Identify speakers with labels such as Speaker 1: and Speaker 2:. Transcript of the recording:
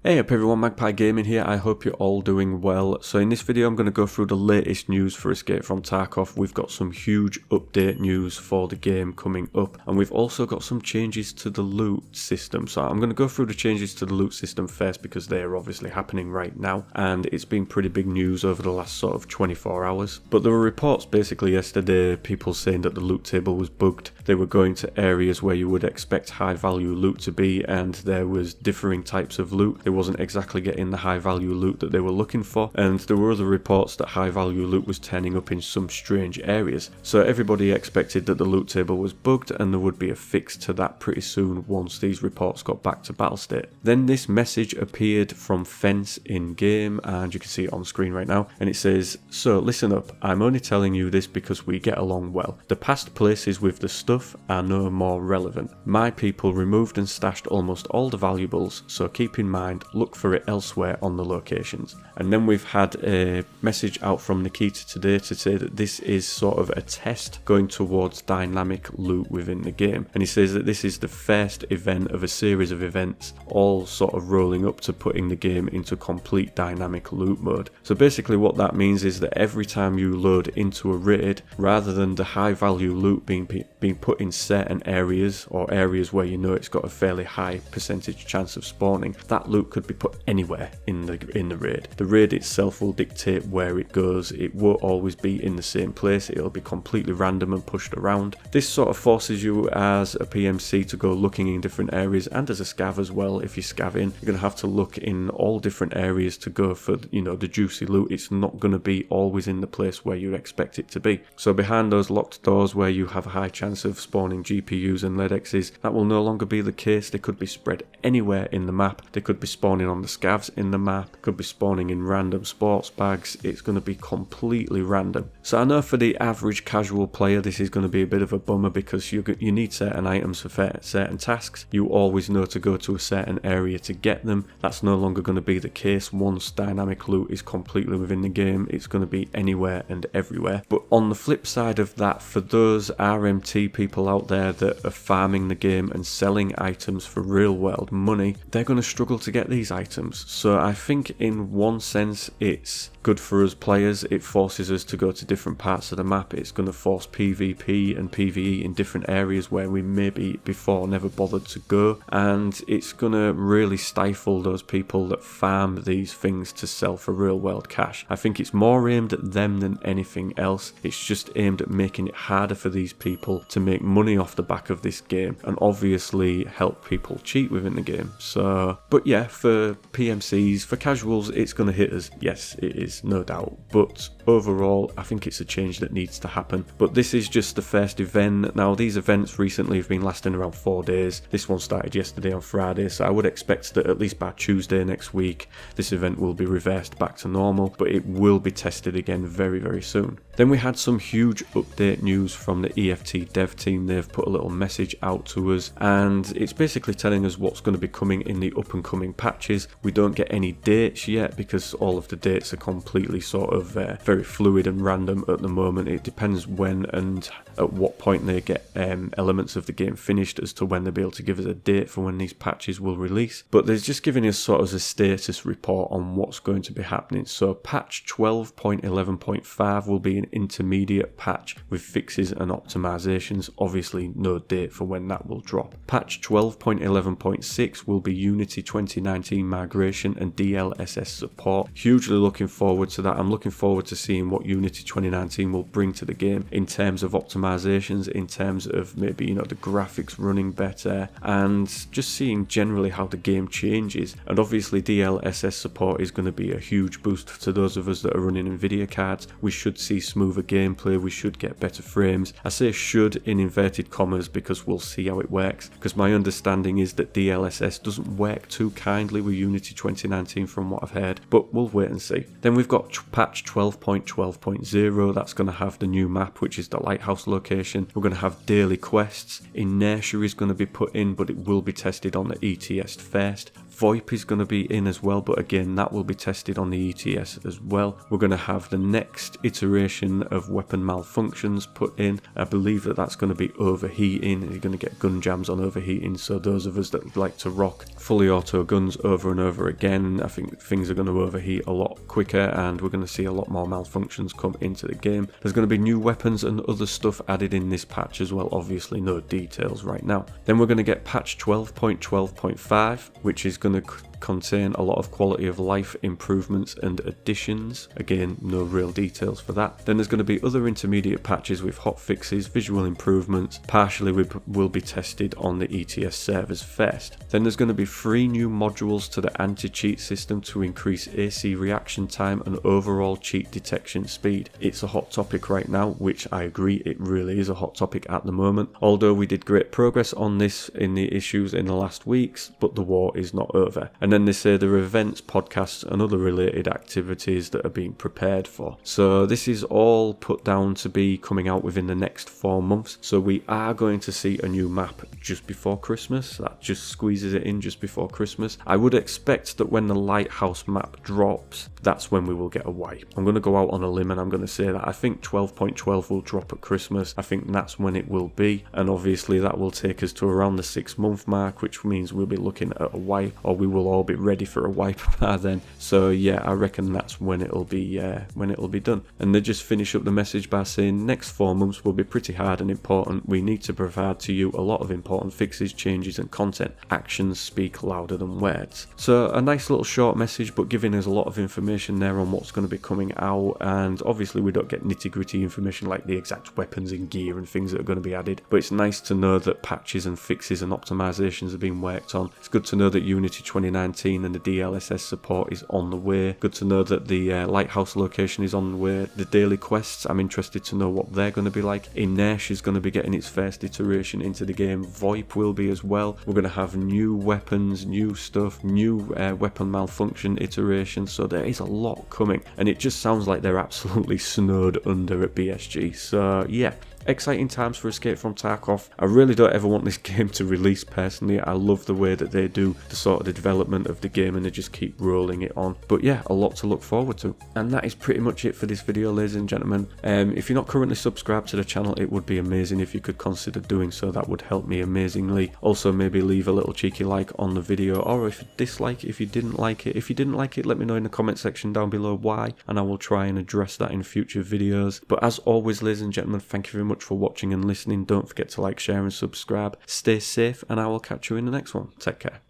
Speaker 1: Hey up everyone, Magpie Gaming here. I hope you're all doing well. So in this video I'm going to go through the latest news for Escape from Tarkov. We've got some huge update news for the game coming up, and we've also got some changes to the loot system. So I'm going to go through the changes to the loot system first because they're obviously happening right now, and it's been pretty big news over the last sort of 24 hours. But there were reports basically yesterday, people saying that the loot table was bugged. They were going to areas where you would expect high value loot to be, and there was differing types of loot. They wasn't exactly getting the high value loot that they were looking for, and there were other reports that high value loot was turning up in some strange areas. So everybody expected that the loot table was bugged and there would be a fix to that pretty soon once these reports got back to battle state. Then this message appeared from Fence in game, and you can see it on screen right now, and it says, "So listen up, I'm only telling you this because we get along well. The past places with the stuff are no more relevant. My people removed and stashed almost all the valuables, so keep in mind, look for it elsewhere on the locations." And then we've had a message out from Nikita today to say that this is sort of a test going towards dynamic loot within the game, and he says that this is the first event of a series of events all sort of rolling up to putting the game into complete dynamic loot mode. So basically what that means is that every time you load into a raid, rather than the high value loot being put in certain areas or areas where you know it's got a fairly high percentage chance of spawning, that loot could be put anywhere in the raid. The raid itself will dictate where it goes. It won't always be in the same place. It'll be completely random and pushed around. This sort of forces you as a PMC to go looking in different areas, and as a scav as well. If you're scavving, you're going to have to look in all different areas to go for, you know, the juicy loot. It's not going to be always in the place where you expect it to be. So behind those locked doors where you have a high chance of spawning GPUs and LEDXs, that will no longer be the case. They could be spread anywhere in the map. They could be spawning on the scavs in the map, could be spawning in random sports bags. It's going to be completely random. So I know for the average casual player this is going to be a bit of a bummer because you need certain items for certain tasks. You always know to go to a certain area to get them. That's no longer going to be the case once dynamic loot is completely within the game. It's going to be anywhere and everywhere. But on the flip side of that, for those RMT people out there that are farming the game and selling items for real world money, they're going to struggle to get these items. So I think in one sense it's good for us players. It forces us to go to different parts of the map. It's going to force PvP and PvE in different areas where we maybe before never bothered to go, and it's going to really stifle those people that farm these things to sell for real world cash. I think it's more aimed at them than anything else. It's just aimed at making it harder for these people to make money off the back of this game, and obviously help people cheat within the game. So, but yeah, for PMCs, for casuals, it's going to hit us. Yes, it is, no doubt. But overall, I think it's a change that needs to happen. But this is just the first event. Now, these events recently have been lasting around 4 days. This one started yesterday on Friday, so I would expect that at least by Tuesday next week, this event will be reversed back to normal, but it will be tested again very, very soon. Then we had some huge update news from the EFT dev team. They've put a little message out to us, and it's basically telling us what's going to be coming in the up and coming patches. We don't get any dates yet because all of the dates are completely sort of very fluid and random at the moment. It depends when and at what point they get elements of the game finished as to when they'll be able to give us a date for when these patches will release. But they're just giving us sort of a status report on what's going to be happening. So patch 12.11.5 will be an intermediate patch with fixes and optimizations. Obviously no date for when that will drop. Patch 12.11.6 will be Unity 2019 migration and DLSS support. Hugely looking forward to that. I'm looking forward to seeing what Unity 2019 will bring to the game in terms of optimizations, in terms of maybe, you know, the graphics running better, and just seeing generally how the game changes. And obviously DLSS support is going to be a huge boost to those of us that are running Nvidia cards. We should see smoother gameplay, we should get better frames. I say should in inverted commas because we'll see how it works, because my understanding is that DLSS doesn't work too kindly with Unity 2019 from what I've heard, but we'll wait and see. Then we've got patch 12.12.0. that's going to have the new map, which is the Lighthouse location. We're going to have daily quests. Inertia is going to be put in, but it will be tested on the ETS first. VoIP is going to be in as well, but again, that will be tested on the ETS as well. We're going to have the next iteration of weapon malfunctions put in. I believe that that's going to be overheating. You're going to get gun jams on overheating, so those of us that would like to rock fully auto guns over and over again, I think things are going to overheat a lot quicker, and we're going to see a lot more malfunctions come into the game. There's going to be new weapons and other stuff added in this patch as well, obviously no details right now. Then we're going to get patch 12.12.5, which is going to contain a lot of quality of life improvements and additions. Again, no real details for that. Then there's going to be other intermediate patches with hot fixes, visual improvements, partially will be tested on the ETS servers first. Then there's going to be 3 new modules to the anti-cheat system to increase AC reaction time and overall cheat detection speed. It's a hot topic right now, which I agree, it really is a hot topic at the moment. Although we did great progress on this in the issues in the last weeks, but the war is not over. And then they say there are events, podcasts and other related activities that are being prepared for. So this is all put down to be coming out within the next 4 months. So we are going to see a new map just before Christmas. That just squeezes it in just before Christmas. I would expect that when the Lighthouse map drops, that's when we will get a wipe. I'm going to go out on a limb and I'm going to say that I think 12.12 will drop at Christmas. I think that's when it will be. And obviously that will take us to around the 6-month mark, which means we'll be looking at a wipe, or we will all be ready for a wipe by then. So yeah, I reckon that's when it'll be done. And they just finish up the message by saying next 4 months will be pretty hard and important. We need to provide to you a lot of important fixes, changes and content. Actions speak louder than words. So a nice little short message, but giving us a lot of information there on what's going to be coming out. And obviously we don't get nitty-gritty information like the exact weapons and gear and things that are going to be added, but it's nice to know that patches and fixes and optimizations are being worked on. It's good to know that Unity 2019 and the DLSS support is on the way. Good to know that the Lighthouse location is on the way. The daily quests, I'm interested to know what they're going to be like. Inertia is going to be getting its first iteration into the game. VoIP will be as well. We're going to have new weapons, new stuff, new weapon malfunction iterations. So there is a lot coming, and it just sounds like they're absolutely snowed under at BSG. So yeah, exciting times for Escape from Tarkov. I really don't ever want this game to release personally. I love the way that they do the sort of the development of the game, and they just keep rolling it on. But yeah, a lot to look forward to. And that is pretty much it for this video, ladies and gentlemen. If you're not currently subscribed to the channel, it would be amazing if you could consider doing so. That would help me amazingly. Also, maybe leave a little cheeky like on the video, or if you dislike it, if you didn't like it. If you didn't like it, let me know in the comment section down below why, and I will try and address that in future videos. But as always, ladies and gentlemen, thank you very much for watching and listening. Don't forget to like, share and subscribe. Stay safe, and I will catch you in the next one. Take care.